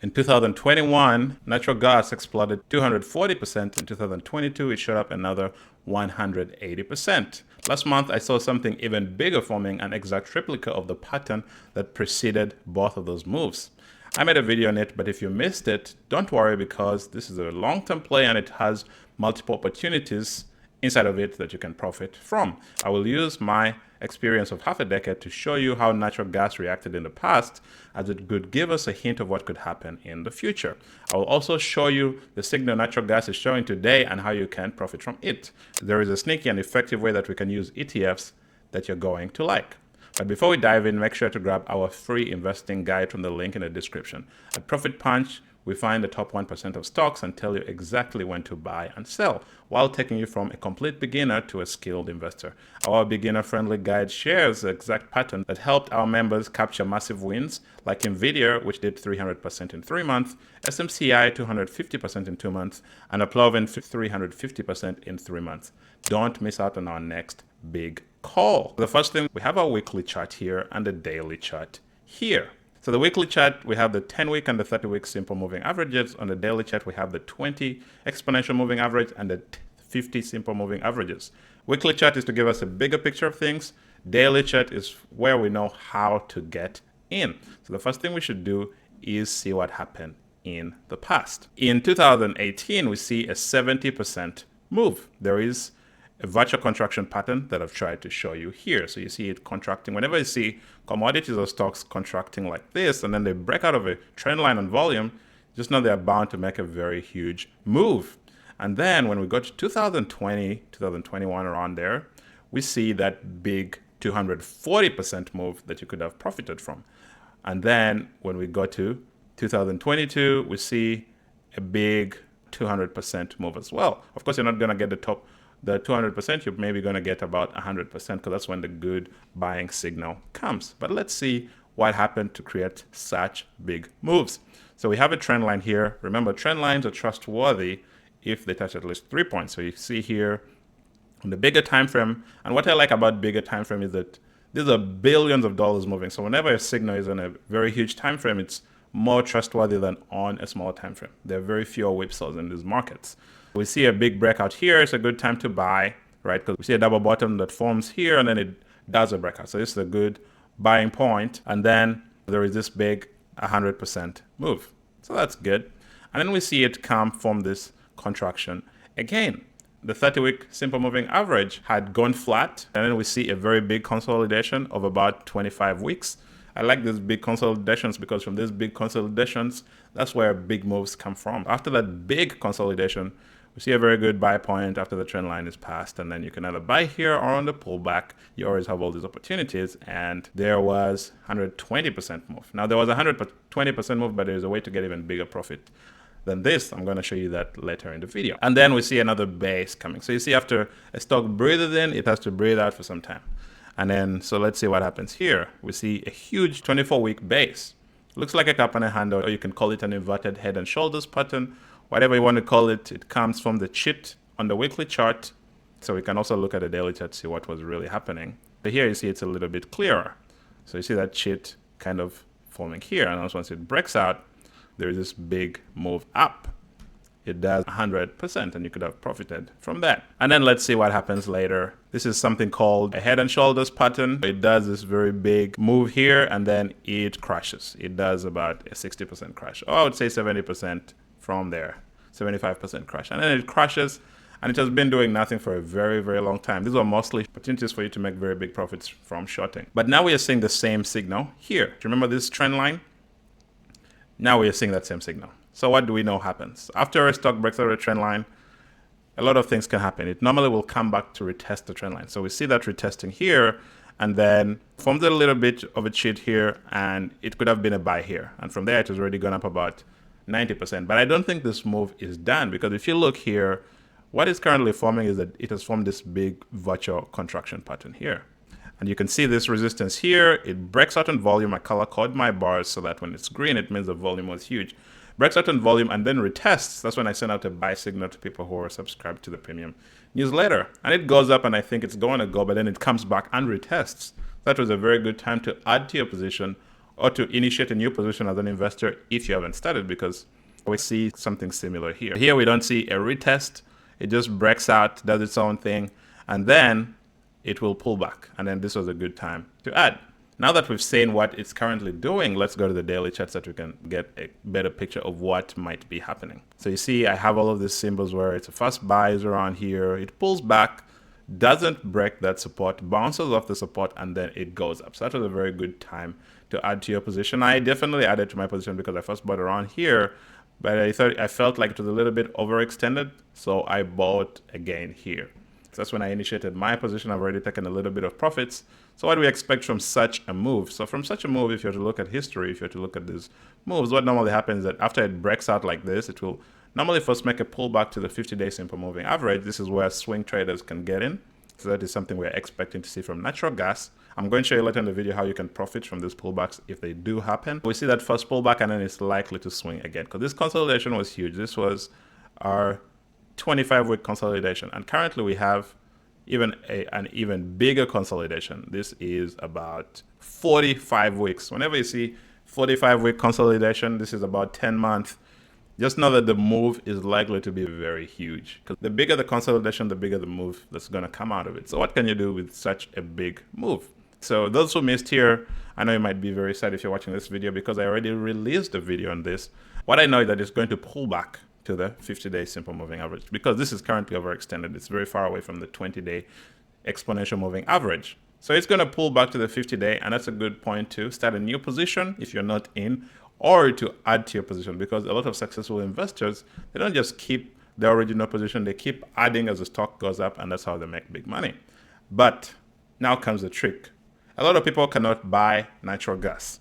In 2021, natural gas exploded 240%. In 2022, it shot up another 180%. Last month, I saw something even bigger forming, an exact replica of the pattern that preceded both of those moves. I made a video on it, but if you missed it, don't worry, because this is a long-term play and it has multiple opportunities inside of it that you can profit from. I will use my experience of half a decade to show you how natural gas reacted in the past, as it could give us a hint of what could happen in the future. I will also show you the signal natural gas is showing today and how you can profit from it. There is a sneaky and effective way that we can use ETFs that you're going to like. But before we dive in, make sure to grab our free investing guide from the link in the description. At Profit Punch, we find the top 1% of stocks and tell you exactly when to buy and sell, while taking you from a complete beginner to a skilled investor. Our beginner-friendly guide shares the exact pattern that helped our members capture massive wins, like NVDA, which did 300% in 3 months, SMCI 250% in 2 months, and Aploven 350% in 3 months. Don't miss out on our next big call. The first thing, we have our weekly chart here and the daily chart here. So the weekly chart, we have the 10-week and the 30-week simple moving averages. On the daily chart, we have the 20 exponential moving average and the 50 simple moving averages. Weekly chart is to give us a bigger picture of things. Daily chart is where we know how to get in. So the first thing we should do is see what happened in the past. In 2018, we see a 70% move. There is a virtual contraction pattern that I've tried to show you here. So you see it contracting. Whenever you see commodities or stocks contracting like this, and then they break out of a trend line on volume, just know they're bound to make a very huge move. And then when we go to 2020, 2021, around there, we see that big 240% move that you could have profited from. And then when we go to 2022, we see a big 200% move as well. Of course, you're not going to get the 200%, you're maybe going to get about 100%, because that's when the good buying signal comes. But let's see what happened to create such big moves. So we have a trend line here. Remember, trend lines are trustworthy if they touch at least 3 points. So you see here on the bigger time frame, and what I like about bigger time frame is that these are billions of dollars moving. So whenever a signal is on a very huge time frame, it's more trustworthy than on a smaller time frame. There are very few whipsaws in these markets. We see a big breakout here. It's a good time to buy, right? Because we see a double bottom that forms here and then it does a breakout. So this is a good buying point. And then there is this big 100% move. So that's good. And then we see it come from this contraction again. The 30-week simple moving average had gone flat. And then we see a very big consolidation of about 25 weeks. I like these big consolidations because from these big consolidations, that's where big moves come from. After that big consolidation, we see a very good buy point after the trend line is passed, and then you can either buy here or on the pullback. You always have all these opportunities, and there was 120% move. Now, there was a 120% move, but there's a way to get even bigger profit than this. I'm going to show you that later in the video. And then we see another base coming. So you see after a stock breathes in, it has to breathe out for some time. And then, so let's see what happens here. We see a huge 24-week base. Looks like a cup and a handle, or you can call it an inverted head and shoulders pattern. Whatever you want to call it, it comes from the chit on the weekly chart. So we can also look at the daily chart to see what was really happening. But here you see it's a little bit clearer. So you see that chit kind of forming here. And also once it breaks out, there is this big move up. It does 100%, and you could have profited from that. And then let's see what happens later. This is something called a head and shoulders pattern. It does this very big move here, and then it crashes. It does about a 60% crash. Oh, I would say 70% from there, 75% crash. And then it crashes, and it has been doing nothing for a very, very long time. These are mostly opportunities for you to make very big profits from shorting. But now we are seeing the same signal here. Do you remember this trend line? Now we are seeing that same signal. So what do we know happens? After a stock breaks out of a trend line, a lot of things can happen. It normally will come back to retest the trend line. So we see that retesting here, and then forms a little bit of a chit here, and it could have been a buy here. And from there, it has already gone up about 90%. But I don't think this move is done, because if you look here, what is currently forming is that it has formed this big virtual contraction pattern here. And you can see this resistance here. It breaks out in volume. I color code my bars so that when it's green, it means the volume was huge. Breaks out in volume and then retests. That's when I send out a buy signal to people who are subscribed to the premium newsletter. And it goes up, and I think it's going to go, but then it comes back and retests. That was a very good time to add to your position or to initiate a new position as an investor if you haven't started, because we see something similar here. Here we don't see a retest. It just breaks out, does its own thing, and then it will pull back. And then this was a good time to add. Now that we've seen what it's currently doing, let's go to the daily chart so that we can get a better picture of what might be happening. So you see I have all of these symbols where it's a first buy is around here. It pulls back, doesn't break that support, bounces off the support, and then it goes up. So that was a very good time to add to your position. I definitely added to my position because I first bought around here, but I felt like it was a little bit overextended, so I bought again here. So that's when I initiated my position. I've already taken a little bit of profits. So what do we expect from such a move? So from such a move, if you were to look at history, if you were to look at these moves, what normally happens is that after it breaks out like this, it will normally first make a pullback to the 50-day simple moving average. This is where swing traders can get in. So that is something we're expecting to see from natural gas. I'm going to show you later in the video how you can profit from these pullbacks if they do happen. We see that first pullback and then it's likely to swing again because this consolidation was huge. This was our 25-week consolidation, and currently we have an even bigger consolidation. This is about 45 weeks. Whenever you see 45-week consolidation, this is about 10 months. Just know that the move is likely to be very huge, because the bigger the consolidation, the bigger the move that's going to come out of it. So what can you do with such a big move? So those who missed here, I know you might be very sad if you're watching this video because I already released a video on this. What I know is that it's going to pull back to the 50-day simple moving average because this is currently overextended. It's very far away from the 20-day exponential moving average. So it's going to pull back to the 50-day, and that's a good point to start a new position if you're not in, or to add to your position, because a lot of successful investors, they don't just keep their original position, they keep adding as the stock goes up, and that's how they make big money. But now comes the trick. A lot of people cannot buy natural gas.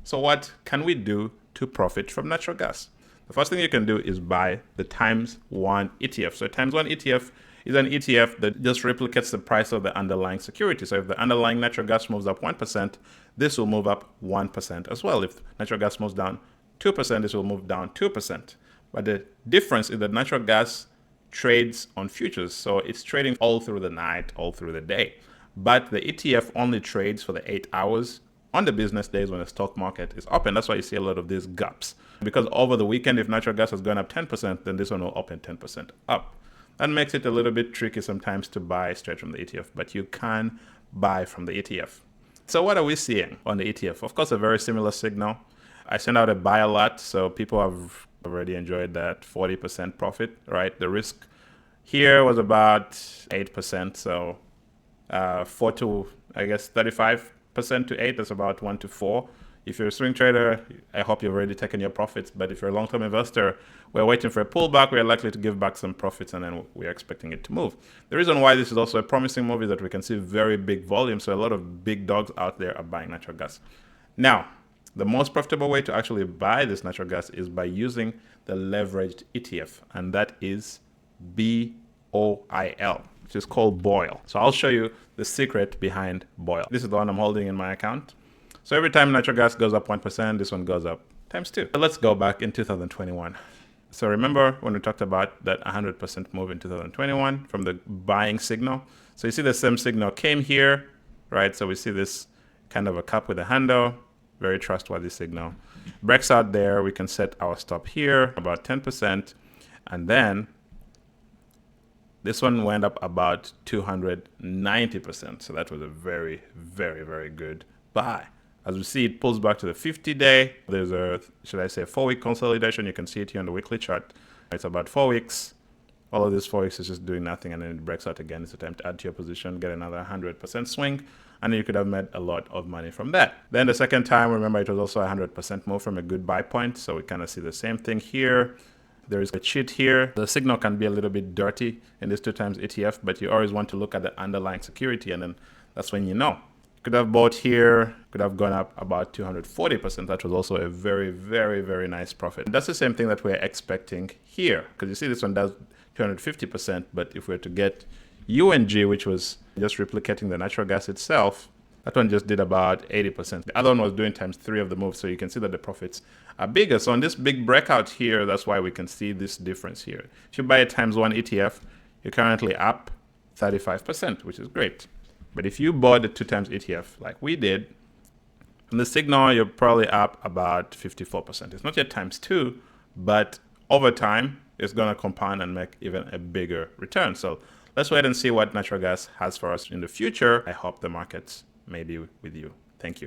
So what can we do to profit from natural gas? The first thing you can do is buy the times 1 ETF. So times 1 ETF is an ETF that just replicates the price of the underlying security. So if the underlying natural gas moves up 1%, this will move up 1% as well. If natural gas moves down 2%, this will move down 2%. But the difference is that natural gas trades on futures. So it's trading all through the night, all through the day. But the ETF only trades for the 8 hours on the business days when the stock market is open. That's why you see a lot of these gaps. Because over the weekend, if natural gas has gone up 10%, then this one will open 10% up. That makes it a little bit tricky sometimes to buy straight from the ETF, but you can buy from the ETF. So what are we seeing on the ETF? Of course, a very similar signal. I sent out a buy alert, so people have already enjoyed that 40% profit, right? The risk here was about 8%, so 4 to, I guess, 35% to 8, that's about 1 to 4. If you're a swing trader, I hope you've already taken your profits. But if you're a long-term investor, we're waiting for a pullback. We're likely to give back some profits, and then we're expecting it to move. The reason why this is also a promising move is that we can see very big volume. So a lot of big dogs out there are buying natural gas. Now, the most profitable way to actually buy this natural gas is by using the leveraged ETF, and that is BOIL, which is called BOIL. So I'll show you the secret behind BOIL. This is the one I'm holding in my account. So every time natural gas goes up 1%, this one goes up times 2. So let's go back in 2021. So remember when we talked about that 100% move in 2021 from the buying signal? So you see the same signal came here, right? So we see this kind of a cup with a handle, very trustworthy signal. Breaks out there, we can set our stop here, about 10. And then this one went up about 290%. So that was a very, very, very good buy. As we see, it pulls back to the 50-day. There's a, should I say, a 4-week consolidation. You can see it here on the weekly chart. It's about 4 weeks. All of these 4 weeks is just doing nothing, and then it breaks out again. It's a time to add to your position, get another 100% swing, and then you could have made a lot of money from that. Then the second time, remember, it was also a 100% move from a good buy point. So we kind of see the same thing here. There is a cheat here. The signal can be a little bit dirty in this 2 times ETF, but you always want to look at the underlying security, and then that's when you know. Could have bought here, could have gone up about 240%. That was also a very, very, very nice profit. That's the same thing that we're expecting here, because you see this one does 250%, but if we were to get UNG, which was just replicating the natural gas itself, that one just did about 80%. The other one was doing times 3 of the move, so you can see that the profits are bigger. So on this big breakout here, that's why we can see this difference here. If you buy a times 1 ETF, you're currently up 35%, which is great. But if you bought the 2 times ETF like we did, From the signal, you're probably up about 54%. It's not yet times 2, but over time, it's going to compound and make even a bigger return. So let's wait and see what natural gas has for us in the future. I hope the markets may be with you. Thank you.